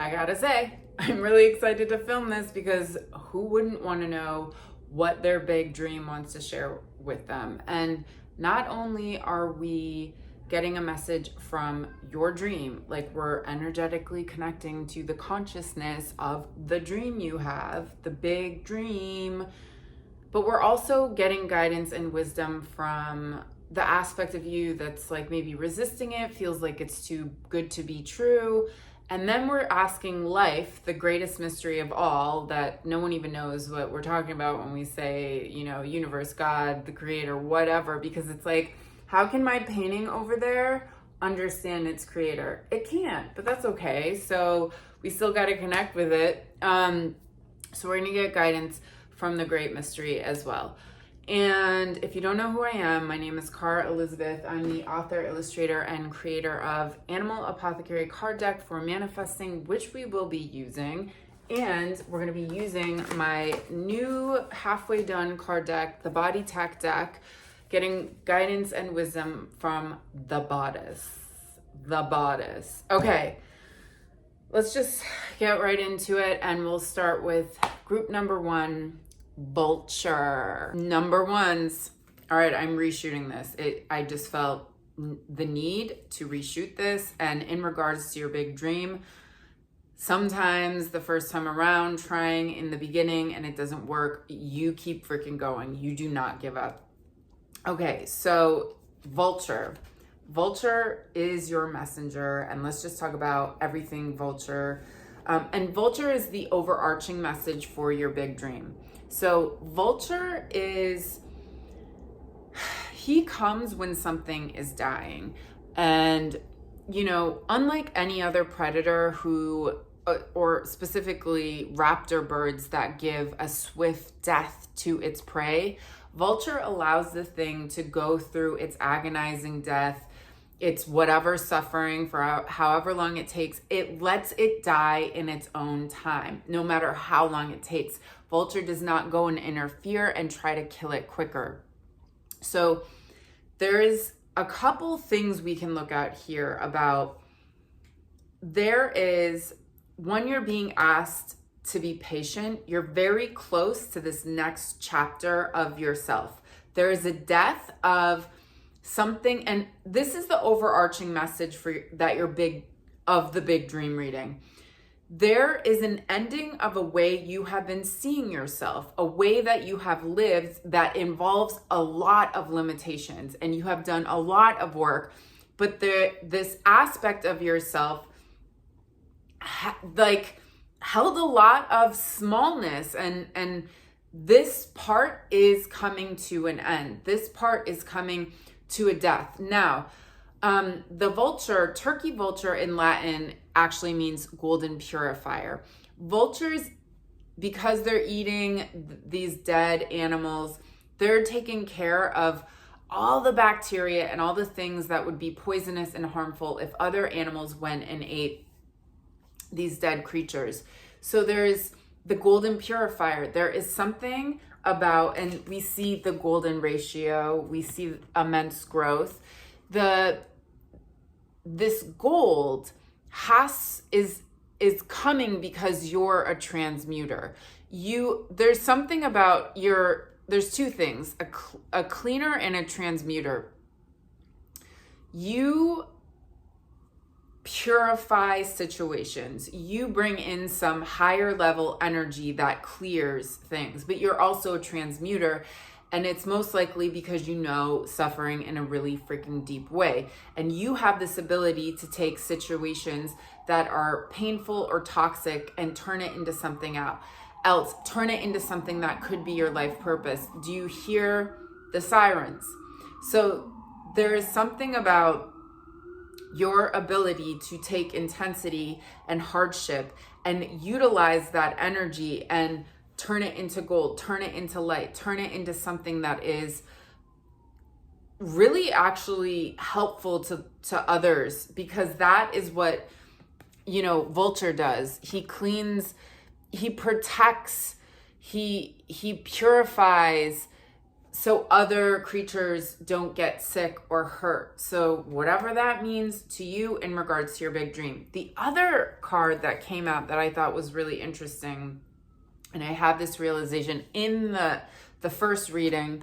I gotta say, I'm really excited to film this because who wouldn't want to know what their big dream wants to share with them? And not only are we getting a message from your dream, like we're energetically connecting to the consciousness of the dream you have, the big dream, but we're also getting guidance and wisdom from the aspect of you that's like maybe resisting it, feels like it's too good to be true. And then we're asking life, the greatest mystery of all, that no one even knows what we're talking about when we say, universe, God, the creator, whatever, because it's like, how can my painting over there understand its creator? It can't, but that's okay. So we still got to connect with it. So we're going to get guidance from the great mystery as well. And if you don't know who I am, my name is Cara Elizabeth. I'm the author, illustrator, and creator of Animal Apothecary card deck for manifesting, which we will be using. And we're going to be using my new halfway done card deck, the Body Tech deck, getting guidance and wisdom from the Bodice. The Bodice. Okay, let's just get right into it, and we'll start with group number 1. Vulture. Number ones. All right, I'm reshooting this. I just felt the need to reshoot this. And in regards to your big dream, sometimes the first time around, trying in the beginning and it doesn't work, you keep freaking going. You do not give up. Okay, so Vulture. Vulture is your messenger, and let's just talk about everything Vulture. And Vulture is the overarching message for your big dream. So Vulture he comes when something is dying. And, unlike any other predator who, or specifically raptor birds that give a swift death to its prey, Vulture allows the thing to go through its agonizing death, it's whatever suffering for however long it takes. It lets it die in its own time, no matter how long it takes. Vulture does not go and interfere and try to kill it quicker. So there is a couple things we can look at here about. There is, when you're being asked to be patient, you're very close to this next chapter of yourself. There is a death of something, and this is the overarching message for the big dream reading. There is an ending of a way you have been seeing yourself, a way that you have lived that involves a lot of limitations, and you have done a lot of work, but this aspect of yourself held a lot of smallness, and this part is coming to an end. This part is coming to a death. Now, the vulture, turkey vulture in Latin, actually means golden purifier. Vultures, because they're eating these dead animals, they're taking care of all the bacteria and all the things that would be poisonous and harmful if other animals went and ate these dead creatures. So there's the golden purifier. There is something about, and we see the golden ratio, we see immense growth. This gold is coming because you're a transmuter. There's something about there's two things, a cleaner and a transmuter. You purify situations. You bring in some higher level energy that clears things, but you're also a transmuter. And it's most likely because you know suffering in a really freaking deep way. And you have this ability to take situations that are painful or toxic and turn it into something else, turn it into something that could be your life purpose. Do you hear the sirens? So there is something about your ability to take intensity and hardship and utilize that energy and turn it into gold, turn it into light, turn it into something that is really actually helpful to others, because that is what, Vulture does. He cleans, he protects, he purifies so other creatures don't get sick or hurt. So whatever that means to you in regards to your big dream. The other card that came out that I thought was really interesting, and I had this realization in the first reading,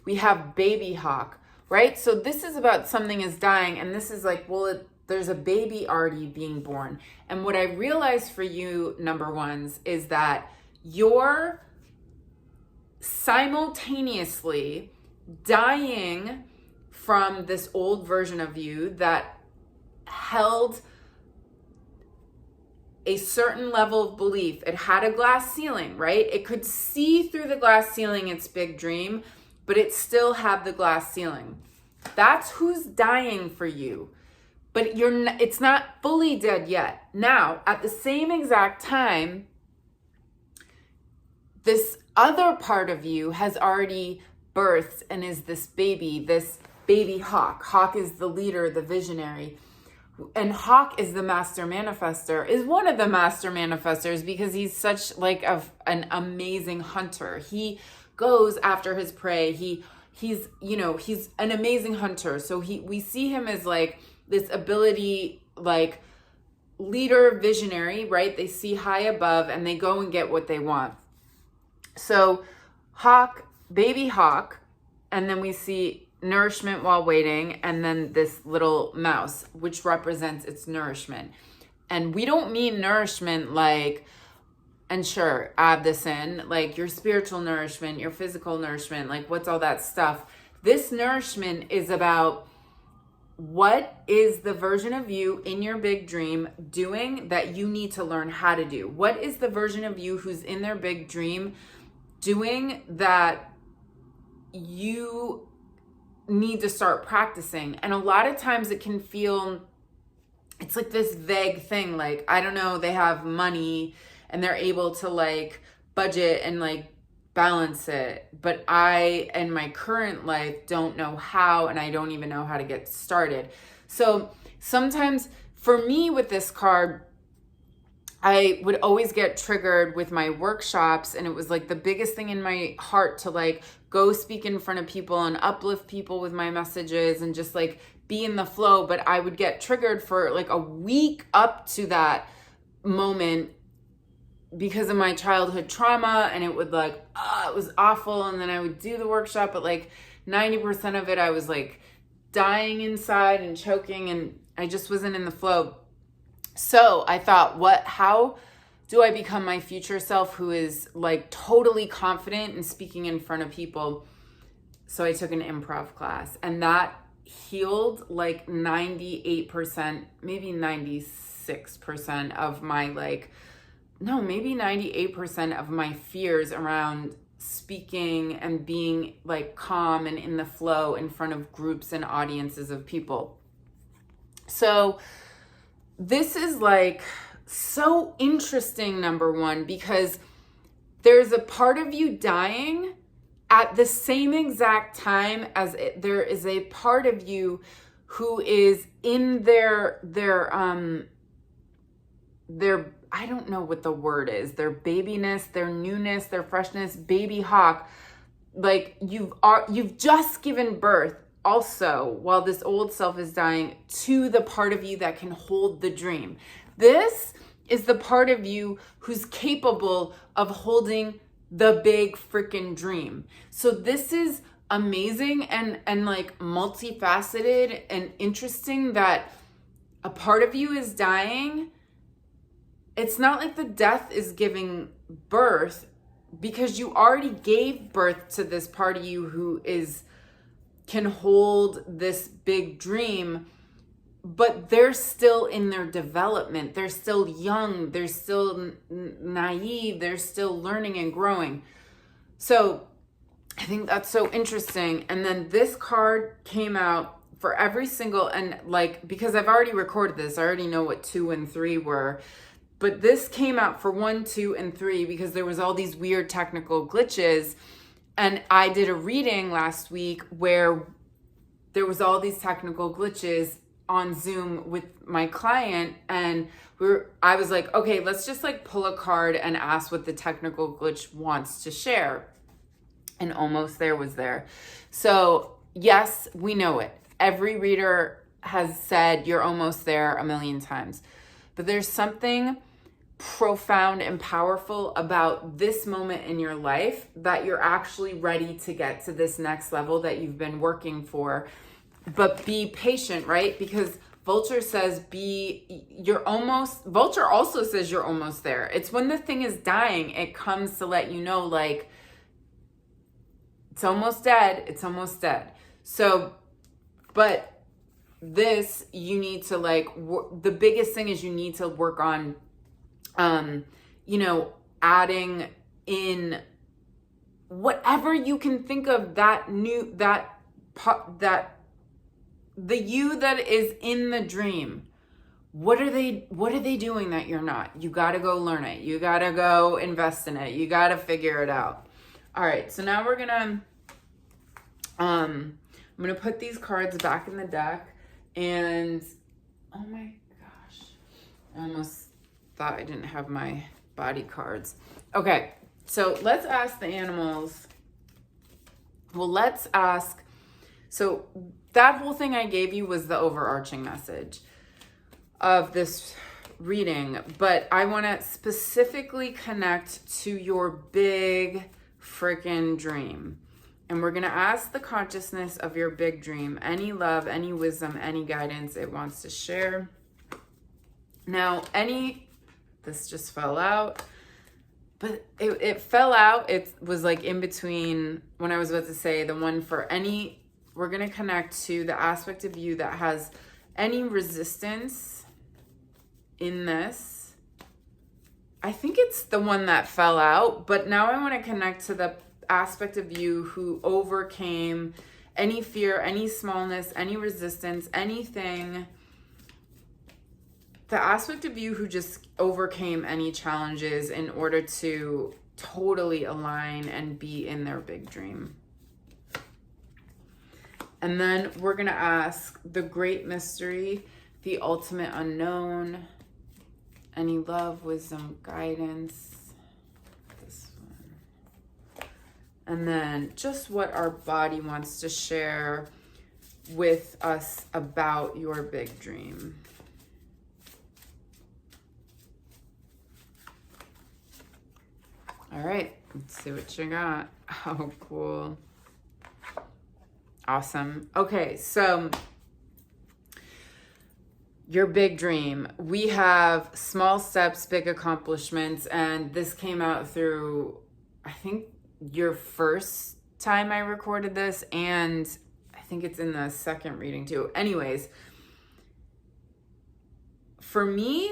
we have baby hawk, right? So this is about something is dying, and this is like, well, there's a baby already being born. And what I realized for you, number ones, is that you're simultaneously dying from this old version of you that held a certain level of belief. It had a glass ceiling, right? It could see through the glass ceiling its big dream, but it still had the glass ceiling. That's who's dying for you. But it's not fully dead yet. Now, at the same exact time, this other part of you has already birthed and is this baby hawk. Hawk is the leader, the visionary. And Hawk is the master manifester, is one of the master manifestors because he's such like an amazing hunter. He goes after his prey. He's an amazing hunter. So we see him as like this ability, like leader, visionary, right? They see high above and they go and get what they want. So Hawk, baby Hawk, and then we see nourishment while waiting, and then this little mouse, which represents its nourishment. And we don't mean nourishment like, and sure, add this in, like your spiritual nourishment, your physical nourishment, like what's all that stuff. This nourishment is about what is the version of you in your big dream doing that you need to learn how to do? What is the version of you who's in their big dream doing that you need to start practicing? And a lot of times it can feel, it's like this vague thing, like, I don't know, they have money and they're able to like budget and like balance it, but I in my current life don't know how, and I don't even know how to get started. So sometimes for me with this card, I would always get triggered with my workshops, and it was like the biggest thing in my heart to like go speak in front of people and uplift people with my messages and just like be in the flow. But I would get triggered for like a week up to that moment because of my childhood trauma, and it would like, it was awful. And then I would do the workshop, but like 90% of it, I was like dying inside and choking, and I just wasn't in the flow. So I thought, how do I become my future self who is like totally confident in speaking in front of people? So I took an improv class, and that healed like 98%, maybe 96% of my maybe 98% of my fears around speaking and being like calm and in the flow in front of groups and audiences of people. So this is like so interesting, number one, because there's a part of you dying at the same exact time as there is a part of you who is in their I don't know what the word is, their babiness, their newness, their freshness, baby hawk. Like you've just given birth also while this old self is dying to the part of you that can hold the dream. This is the part of you who's capable of holding the big freaking dream. So this is amazing and like multifaceted and interesting that a part of you is dying. It's not like the death is giving birth, because you already gave birth to this part of you who can hold this big dream, but they're still in their development. They're still young. They're still naive. They're still learning and growing. So I think that's so interesting. And then this card came out for every single, and like, because I've already recorded this, I already know what 2 and 3 were. But this came out for 1, 2, and 3 because there was all these weird technical glitches. And I did a reading last week where there was all these technical glitches on Zoom with my client. And I was like, okay, let's just like pull a card and ask what the technical glitch wants to share. and almost there was there. So yes, we know it. Every reader has said you're almost there a million times. But there's something profound and powerful about this moment in your life that you're actually ready to get to this next level that you've been working for. But be patient, right? Because Vulture says Vulture also says you're almost there. It's when the thing is dying, it comes to let you know, like, it's almost dead. It's almost dead. So, but this, you need to the biggest thing is you need to work on, adding in whatever you can think of the you that is in the dream. What are they doing that you're not? You got to go learn it. You got to go invest in it. You got to figure it out. All right. So now I'm going to put these cards back in the deck, and oh my gosh, I almost thought I didn't have my body cards. Okay. So let's ask the animals. Well, so that whole thing I gave you was the overarching message of this reading, but I want to specifically connect to your big freaking dream. And we're going to ask the consciousness of your big dream, any love, any wisdom, any guidance it wants to share. Now, this just fell out, but it fell out. It was like in between when I was about to say the one for any. We're going to connect to the aspect of you that has any resistance in this. I think it's the one that fell out, but now I want to connect to the aspect of you who overcame any fear, any smallness, any resistance, anything. The aspect of you who just overcame any challenges in order to totally align and be in their big dream. And then we're going to ask the great mystery, the ultimate unknown, any love, wisdom, guidance. This one. And then just what our body wants to share with us about your big dream. All right, let's see what you got. Oh, cool. Awesome. Okay, so your big dream. We have small steps, big accomplishments, and this came out through, I think, your first time I recorded this, and I think it's in the second reading too. Anyways, for me,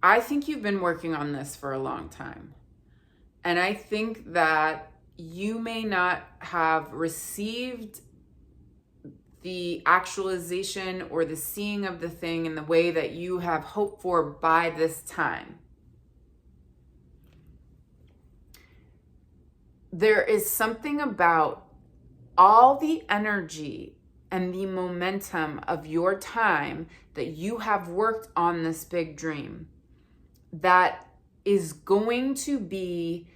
I think you've been working on this for a long time. And I think that you may not have received the actualization or the seeing of the thing in the way that you have hoped for by this time. There is something about all the energy and the momentum of your time that you have worked on this big dream that is going to be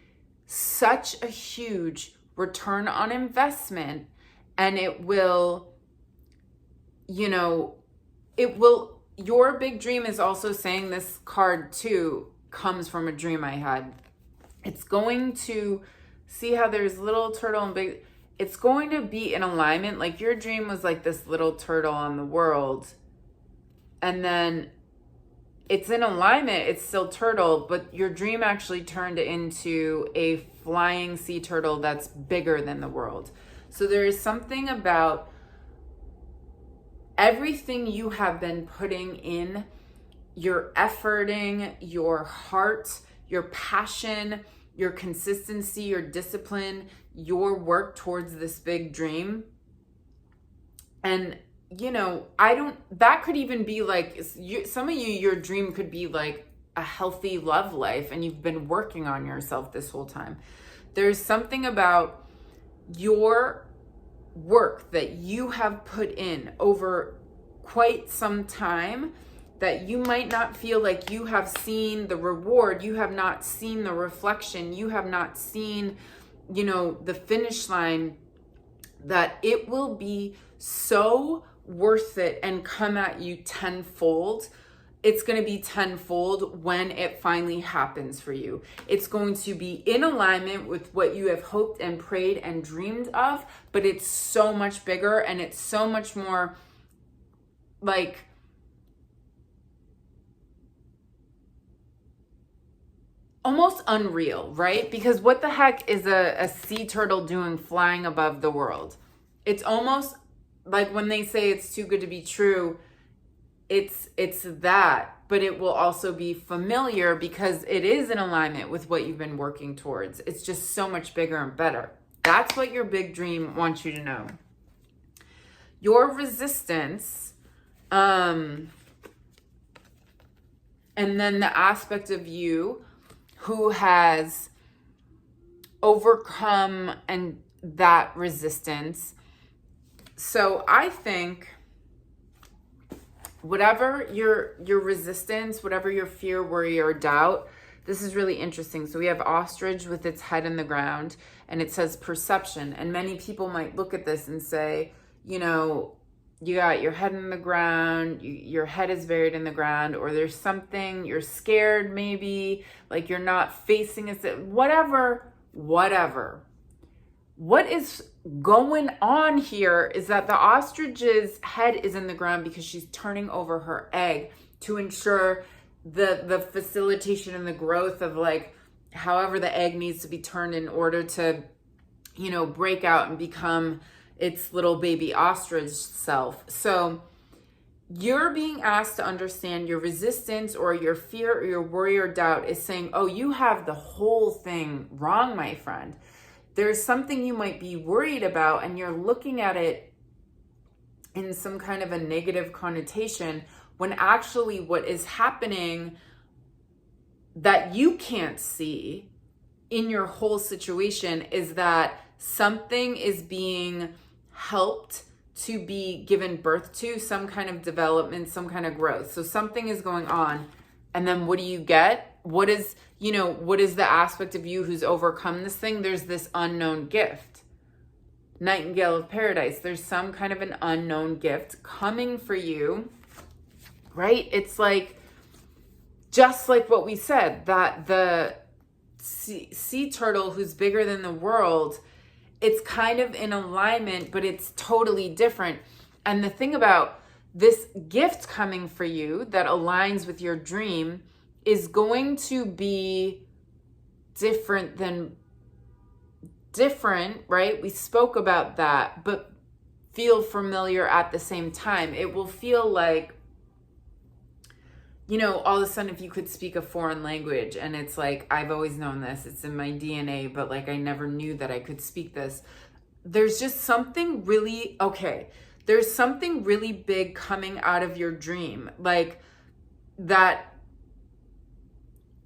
such a huge return on investment, and it will, your big dream is also saying, this card too comes from a dream I had. It's going to see how there's little turtle and big, it's going to be in alignment. Like your dream was like this little turtle on the world, and then it's in alignment, it's still turtle, but your dream actually turned into a flying sea turtle that's bigger than the world. So there is something about everything you have been putting in, your efforting, your heart, your passion, your consistency, your discipline, your work towards this big dream. And that could even be like, some of you, your dream could be like a healthy love life, and you've been working on yourself this whole time. There's something about your work that you have put in over quite some time that you might not feel like you have seen the reward, you have not seen the reflection, you have not seen the finish line, that it will be so worth it and come at you tenfold. It's going to be tenfold when it finally happens for you. It's going to be in alignment with what you have hoped and prayed and dreamed of, but it's so much bigger and it's so much more like almost unreal, right? Because what the heck is a sea turtle doing flying above the world? It's almost like when they say it's too good to be true, it's that, but it will also be familiar because it is in alignment with what you've been working towards. It's just so much bigger and better. That's what your big dream wants you to know. Your resistance, and then the aspect of you who has overcome and that resistance. So I think whatever your resistance, whatever your fear, worry, or doubt, this is really interesting. So we have ostrich with its head in the ground, and it says perception. And many people might look at this and say, you got your head in the ground, your head is buried in the ground, or there's something, you're scared maybe, like you're not facing it, whatever. What is going on here is that the ostrich's head is in the ground because she's turning over her egg to ensure the facilitation and the growth of like however the egg needs to be turned in order to, break out and become its little baby ostrich self. So you're being asked to understand your resistance or your fear or your worry or doubt is saying, oh, you have the whole thing wrong, my friend. There's something you might be worried about and you're looking at it in some kind of a negative connotation, when actually what is happening that you can't see in your whole situation is that something is being helped to be given birth to, some kind of development, some kind of growth. So something is going on. And then what do you get? What is the aspect of you who's overcome this thing? There's this unknown gift. Nightingale of Paradise. There's some kind of an unknown gift coming for you, right? It's like, just like what we said, that the sea turtle who's bigger than the world, it's kind of in alignment, but it's totally different. And the thing about this gift coming for you that aligns with your dream is going to be different, right? We spoke about that, but feel familiar at the same time. It will feel like, all of a sudden, if you could speak a foreign language, and it's like, I've always known this, it's in my DNA, but like, I never knew that I could speak this. There's just something really, there's something really big coming out of your dream, like that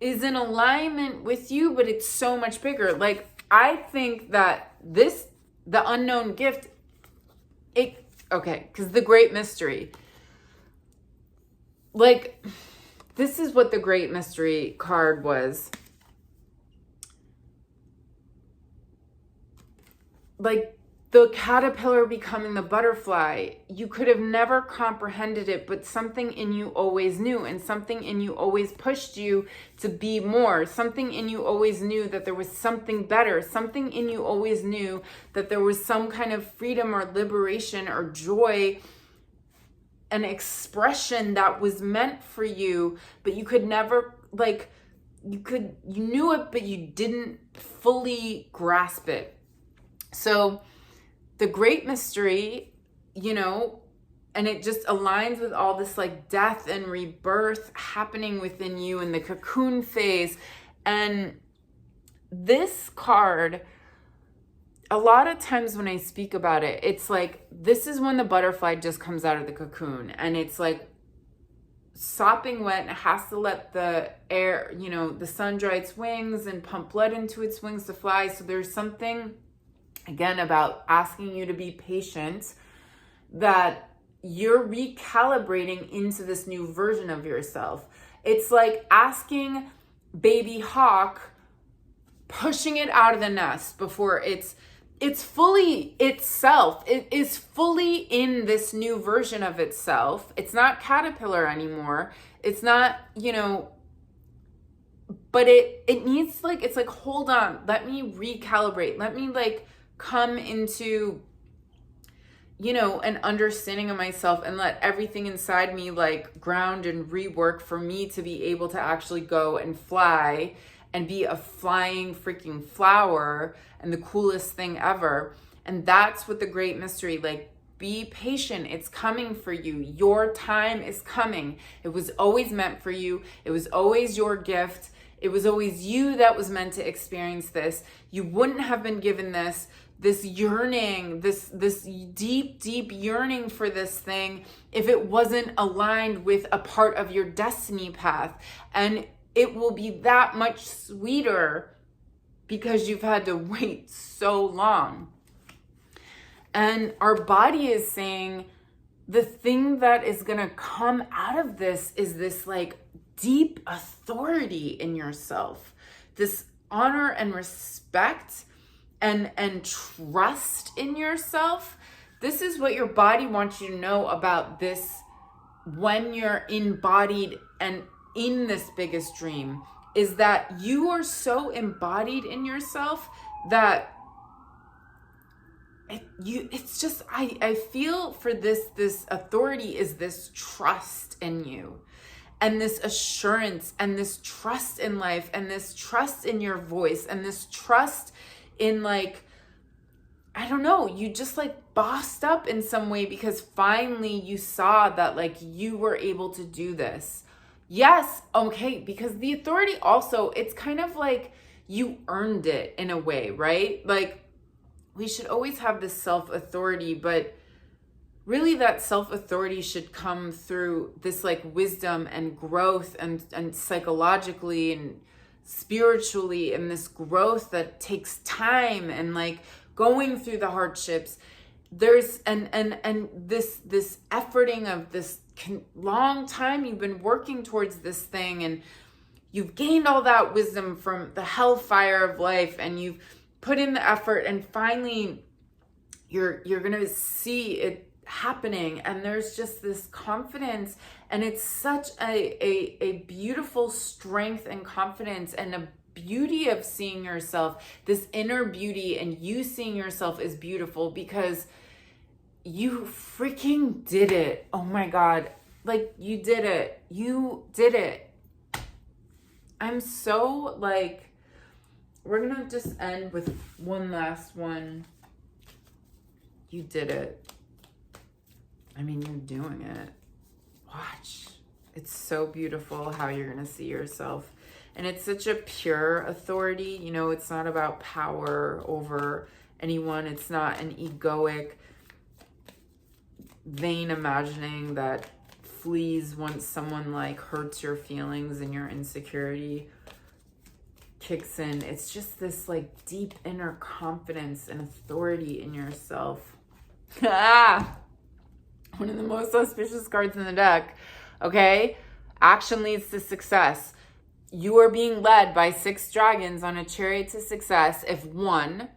is in alignment with you, but it's so much bigger. Like, I think that the unknown gift, because the great mystery, like, this is what the great mystery card was. Like, the caterpillar becoming the butterfly, you could have never comprehended it, but something in you always knew, and something in you always pushed you to be more. Something in you always knew that there was something better. Something in you always knew that there was some kind of freedom or liberation or joy, an expression that was meant for you, but you could never, you knew it, but you didn't fully grasp it. So the great mystery, and it just aligns with all this like death and rebirth happening within you in the cocoon phase. And this card, a lot of times when I speak about it, it's like, this is when the butterfly just comes out of the cocoon and it's like sopping wet and it has to let the air, the sun dry its wings and pump blood into its wings to fly. So there's something, again, about asking you to be patient, that you're recalibrating into this new version of yourself. It's like asking baby hawk pushing it out of the nest before it's fully itself. It is fully in this new version of itself. It's not caterpillar anymore. It's not, but it needs like, it's like, hold on, let me recalibrate. Let me like come into, an understanding of myself, and let everything inside me like ground and rework for me to be able to actually go and fly and be a flying freaking flower and the coolest thing ever. And that's what the great mystery, like, be patient. It's coming for you. Your time is coming. It was always meant for you. It was always your gift. It was always you that was meant to experience this. You wouldn't have been given this yearning, this deep, deep yearning for this thing if it wasn't aligned with a part of your destiny path. And it will be that much sweeter because you've had to wait so long. And our body is saying the thing that is going to come out of this is this like deep authority in yourself, this honor and respect and trust in yourself. This is what your body wants you to know about this when you're embodied and in this biggest dream, is that you are so embodied in yourself that it's just, I feel for this authority is this trust in you, and this assurance, and this trust in life, and this trust in your voice, and this trust in like, I don't know, you just like bossed up in some way because finally you saw that like you were able to do this. Yes, okay, because the authority also, it's kind of like you earned it in a way, right? Like, we should always have this self-authority, but really that self-authority should come through this like wisdom and growth and psychologically and spiritually, and this growth that takes time and like going through the hardships. There's and this efforting of this long time you've been working towards this thing, and you've gained all that wisdom from the hellfire of life, and you've put in the effort, and finally you're gonna see it happening, and there's just this confidence, and it's such a beautiful strength and confidence, and a beauty of seeing yourself, this inner beauty, and you seeing yourself is beautiful because you freaking did it. Oh my God, like you did it. I'm so like, we're gonna just end with one last one. You did it. I mean, you're doing it. Watch. It's so beautiful how you're gonna see yourself. And it's such a pure authority. It's not about power over anyone. It's not an egoic, vain imagining that flees once someone like hurts your feelings and your insecurity kicks in. It's just this like deep inner confidence and authority in yourself. One of the most auspicious cards in the deck. Okay? Action leads to success. You are being led by 6 dragons on a chariot to success if, 1,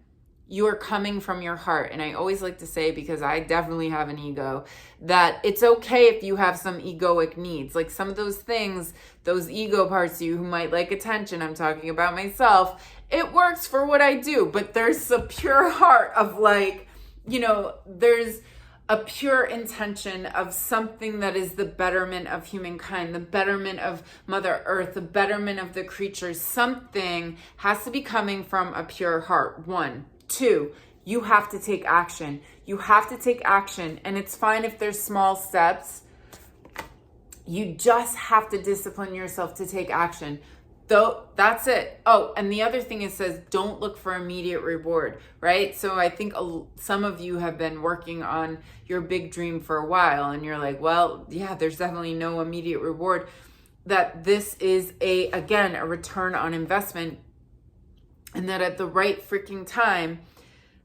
you are coming from your heart. And I always like to say, because I definitely have an ego, that it's okay if you have some egoic needs. Like some of those things, those ego parts of you who might like attention, I'm talking about myself, it works for what I do. But there's a pure heart of like, there's a pure intention of something that is the betterment of humankind, the betterment of Mother Earth, the betterment of the creatures. Something has to be coming from a pure heart. 1. 2, you have to take action. You have to take action. And it's fine if there's small steps. You just have to discipline yourself to take action. Though that's it. Oh, and the other thing it says, don't look for immediate reward, right? So I think some of you have been working on your big dream for a while, and you're like, well, yeah, there's definitely no immediate reward. That this is again, a return on investment, and that at the right freaking time,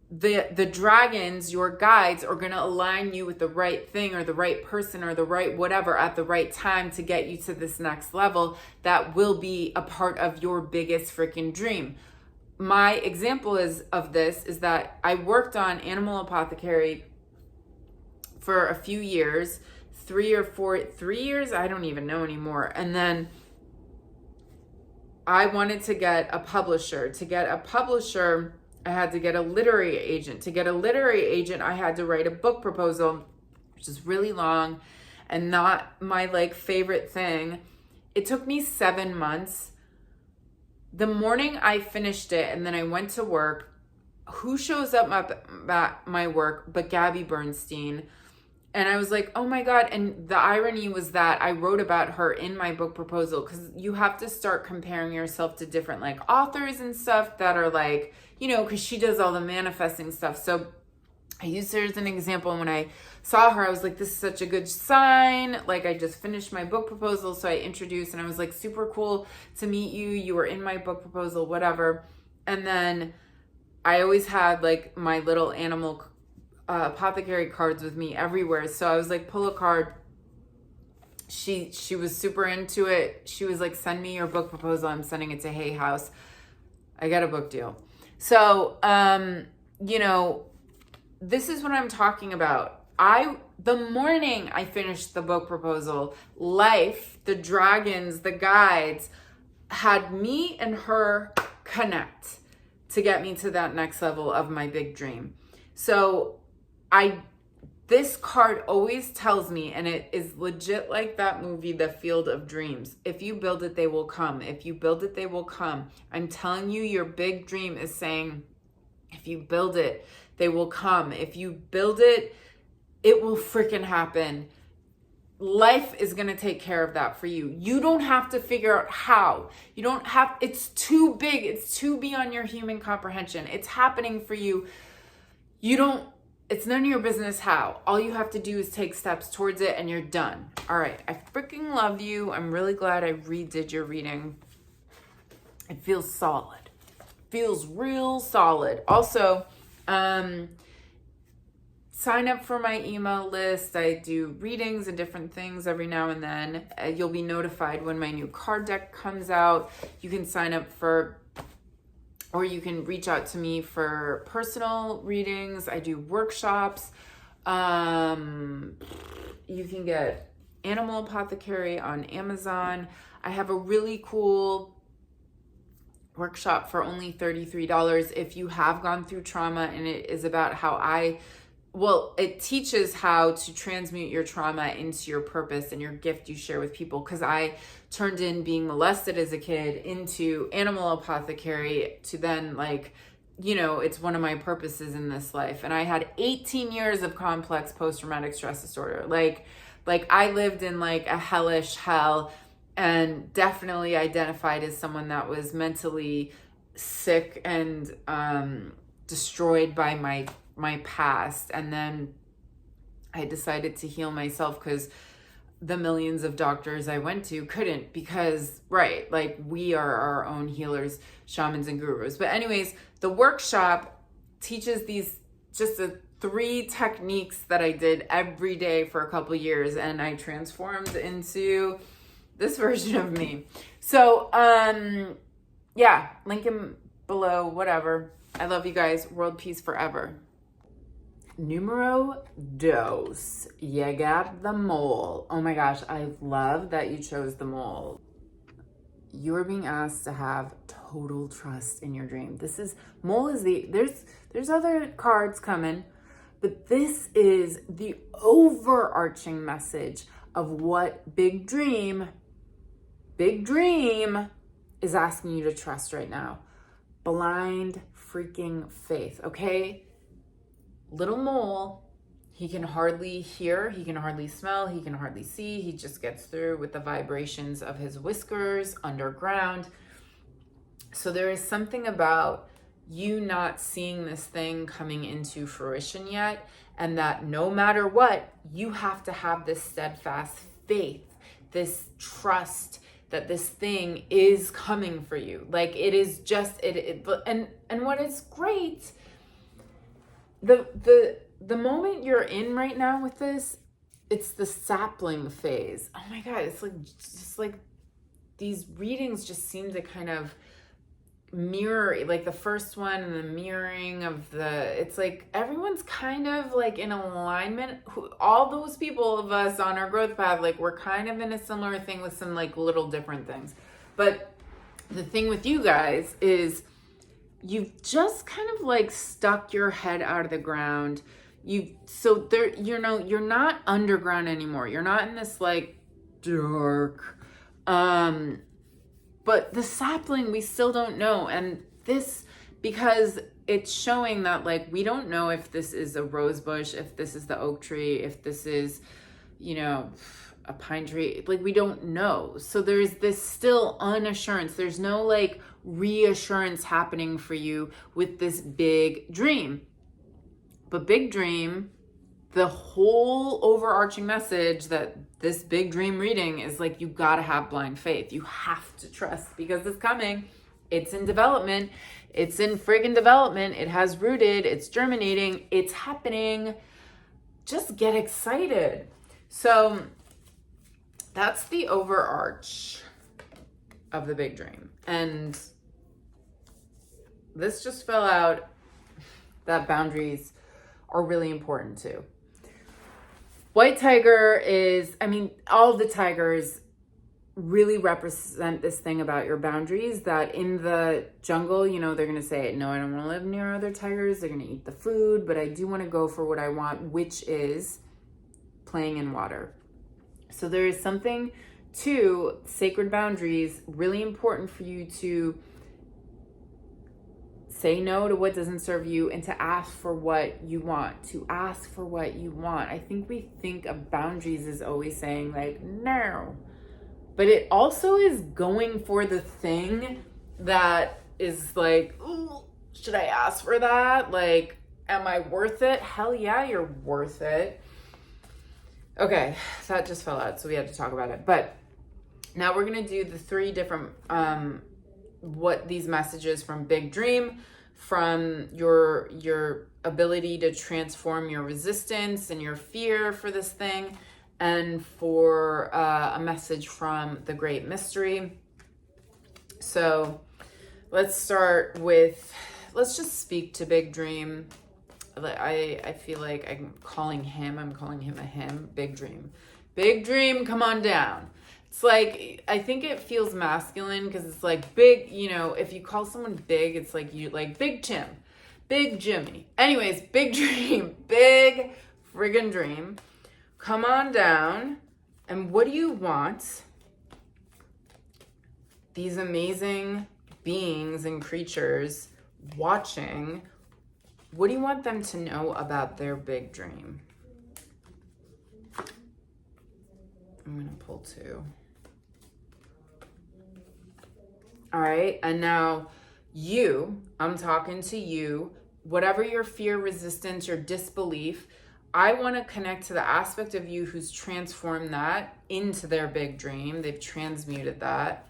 the dragons, your guides, are going to align you with the right thing or the right person or the right whatever at the right time to get you to this next level that will be a part of your biggest freaking dream. my example of this is that I worked on Animal Apothecary for a few years, 3 years, I don't even know anymore. And then I wanted to get a publisher. To get a publisher, I had to get a literary agent. To get a literary agent, I had to write a book proposal, which is really long and not my like favorite thing. It took me 7 months. The morning I finished it and then I went to work, who shows up at my work but Gabby Bernstein? And I was like, oh my God. And the irony was that I wrote about her in my book proposal, because you have to start comparing yourself to different like authors and stuff that are like, you know, because she does all the manifesting stuff. So I used her as an example. And when I saw her, I was like, this is such a good sign. Like, I just finished my book proposal. So I introduced and I was like, super cool to meet you. You were in my book proposal, whatever. And then I always had like my little Animal Apothecary cards with me everywhere. So I was like, pull a card. She was super into it. She was like, send me your book proposal. I'm sending it to Hay House. I got a book deal. So, you know, this is what I'm talking about. The morning I finished the book proposal, life, the dragons, the guides had me and her connect to get me to that next level of my big dream. So this card always tells me, and it is legit like that movie, The Field of Dreams. If you build it, they will come. If you build it, they will come. I'm telling you, your big dream is saying, if you build it, they will come. If you build it, it will freaking happen. Life is going to take care of that for you. You don't have to figure out how. You don't have, it's too big. It's too beyond your human comprehension. It's happening for you. It's none of your business how. All you have to do is take steps towards it and you're done. All right. I freaking love you. I'm really glad I redid your reading. It feels solid. Feels real solid. Also, sign up for my email list. I do readings and different things every now and then. You'll be notified when my new card deck comes out. You can sign up or you can reach out to me for personal readings. I do workshops. You can get Animal Apothecary on Amazon. I have a really cool workshop for only $33 if you have gone through trauma, and it is about it teaches how to transmute your trauma into your purpose and your gift you share with people. Because I turned in being molested as a kid into Animal Apothecary to then, like, you know, it's one of my purposes in this life. And I had 18 years of complex post-traumatic stress disorder. Like I lived in like a hellish hell, and definitely identified as someone that was mentally sick and destroyed by my past. And then I decided to heal myself because the millions of doctors I went to couldn't, because, right, like, we are our own healers, shamans, and gurus. But anyways, the workshop teaches these just 3 techniques that I did every day for a couple years, and I transformed into this version of me. So, yeah, link in below, whatever. I love you guys. World peace forever. Numero dos. You got the mole. Oh my gosh, I love that you chose the mole. You are being asked to have total trust in your dream. Mole is there's other cards coming, but this is the overarching message of what Big Dream is asking you to trust right now. Blind freaking faith, okay? Little mole, he can hardly hear, he can hardly smell, he can hardly see. He just gets through with the vibrations of his whiskers underground. So there is something about you not seeing this thing coming into fruition yet, and that no matter what, you have to have this steadfast faith, this trust that this thing is coming for you. Like, it is just and what is great, the moment you're in right now with this, it's the sapling phase. Oh my God, it's like, just like these readings just seem to kind of mirror, like the first one and the mirroring of it's like everyone's kind of like in alignment. All those people of us on our growth path, like we're kind of in a similar thing with some like little different things. But the thing with you guys is you've just kind of like stuck your head out of the ground. You're not underground anymore. You're not in this like dark, but the sapling, we still don't know. And this, because it's showing that like, we don't know if this is a rose bush, if this is the oak tree, if this is, a pine tree, like we don't know. So there's this still unassurance. There's no like reassurance happening for you with this big dream. But big dream, the whole overarching message that this big dream reading is like, you gotta have blind faith. You have to trust because it's coming. It's in development. It's in friggin' development. It has rooted. It's germinating. It's happening. Just get excited. So that's the overarch of the big dream. And this just fell out that boundaries are really important too. White tiger is, all the tigers really represent this thing about your boundaries, that in the jungle, they're going to say, no, I don't want to live near other tigers. They're going to eat the food, but I do want to go for what I want, which is playing in water. So there is something to sacred boundaries, really important for you to say no to what doesn't serve you and to ask for what you want, I think we think of boundaries as always saying like, no, but it also is going for the thing that is like, ooh, should I ask for that? Like, am I worth it? Hell yeah, you're worth it. Okay, that just fell out, so we had to talk about it. But now we're going to do the 3 different, what these messages from Big Dream, from your ability to transform your resistance and your fear for this thing, and for a message from the Great Mystery. So let's start with, let's just speak to Big Dream. I feel like I'm calling him a him. Big Dream. Big Dream, come on down. It's like, I think it feels masculine because it's like big, if you call someone big, it's like you like Big Tim, Big Jimmy. Anyways, Big Dream, big friggin' dream. Come on down. And what do you want these amazing beings and creatures watching? What do you want them to know about their big dream? I'm going to pull 2. All right. And now I'm talking to you, whatever your fear, resistance, your disbelief, I want to connect to the aspect of you who's transformed that into their big dream. They've transmuted that.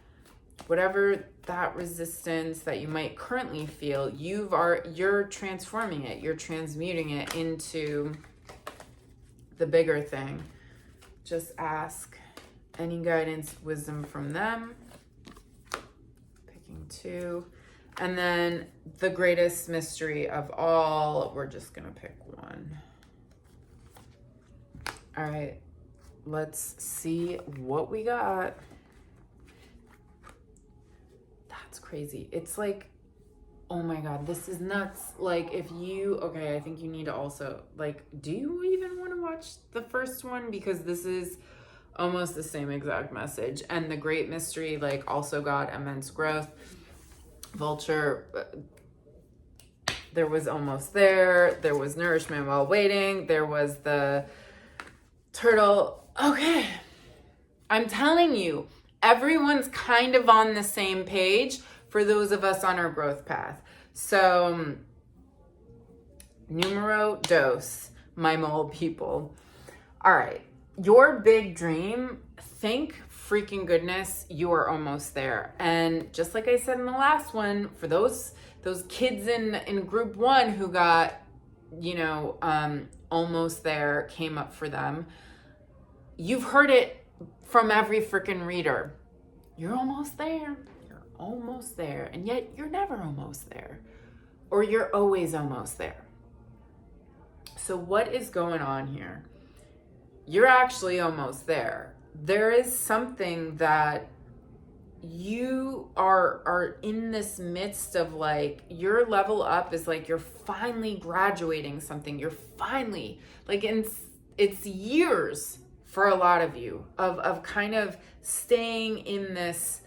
Whatever that resistance that you might currently feel, you're transforming it. You're transmuting it into the bigger thing. Just ask any guidance, wisdom from them. Picking 2. And then the greatest mystery of all, we're just going to pick 1. All right, let's see what we got. That's crazy. It's like, oh my God, this is nuts. Like I think you need to also, like, do you even want to watch the first one? Because this is almost the same exact message. And the Great Mystery, like, also got immense growth. Vulture, there was almost there. There was nourishment while waiting. There was the turtle. Okay. I'm telling you, everyone's kind of on the same page for those of us on our growth path. So, numero dos, my mole people. All right. Your big dream, thank freaking goodness you are almost there. And just like I said in the last one, for those kids in group 1 who got, almost there, came up for them, you've heard it from every freaking reader. You're almost there. You're almost there, and yet you're never almost there, or you're always almost there. So what is going on here? You're actually almost there. There is something that you are in this midst of, like, your level up is like you're finally graduating something. You're finally, like, it's years for a lot of you of kind of staying in this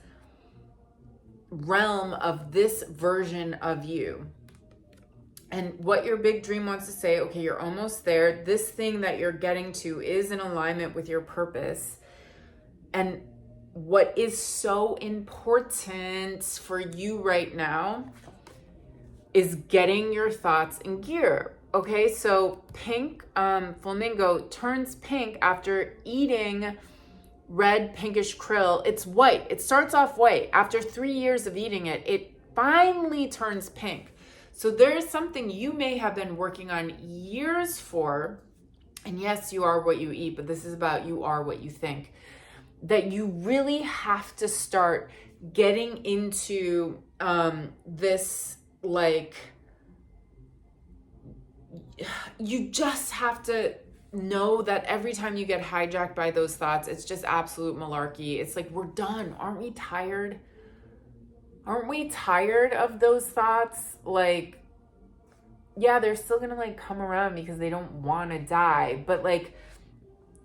realm of this version of you. And what your big dream wants to say, okay, you're almost there. This thing that you're getting to is in alignment with your purpose. And what is so important for you right now is getting your thoughts in gear. Okay, so pink flamingo turns pink after eating red pinkish krill. It's white. It starts off white. After 3 years of eating it, it finally turns pink. So there's something you may have been working on years for. And yes, you are what you eat, but this is about you are what you think. That you really have to start getting into this, like, you just have to know that every time you get hijacked by those thoughts, it's just absolute malarkey. It's like, we're done. Aren't we tired? Aren't we tired of those thoughts? Like, yeah, they're still gonna, like, come around because they don't want to die, but, like,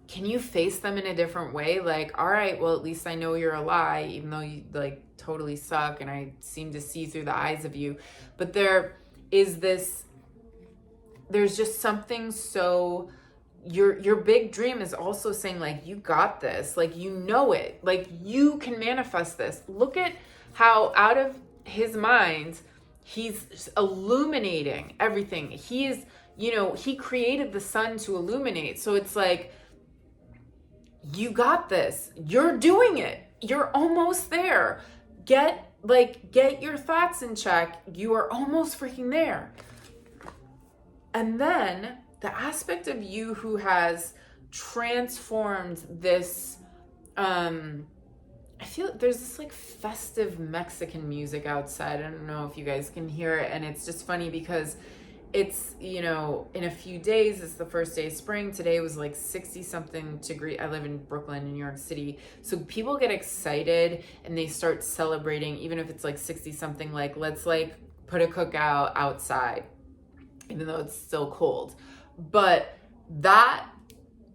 can you face them in a different way? Like, all right, well, at least I know you're a lie, even though you, like, totally suck and I seem to see through the eyes of you. But there is this, there's just something so, your big dream is also saying, like, you got this, like, you know it, like, you can manifest this. Look at how out of his mind, he's illuminating everything. He is, you know, he created the sun to illuminate. So it's like, you got this. You're doing it. You're almost there. Get your thoughts in check. You are almost freaking there. And then the aspect of you who has transformed this, I feel there's this, like, festive Mexican music outside. I don't know if you guys can hear it. And it's just funny because it's, you know, in a few days, it's the first day of spring. Today was like 60 something degree. I live in Brooklyn, in New York City. So people get excited and they start celebrating, even if it's like 60 something, like, let's, like, put a cookout outside, even though it's still cold. But that,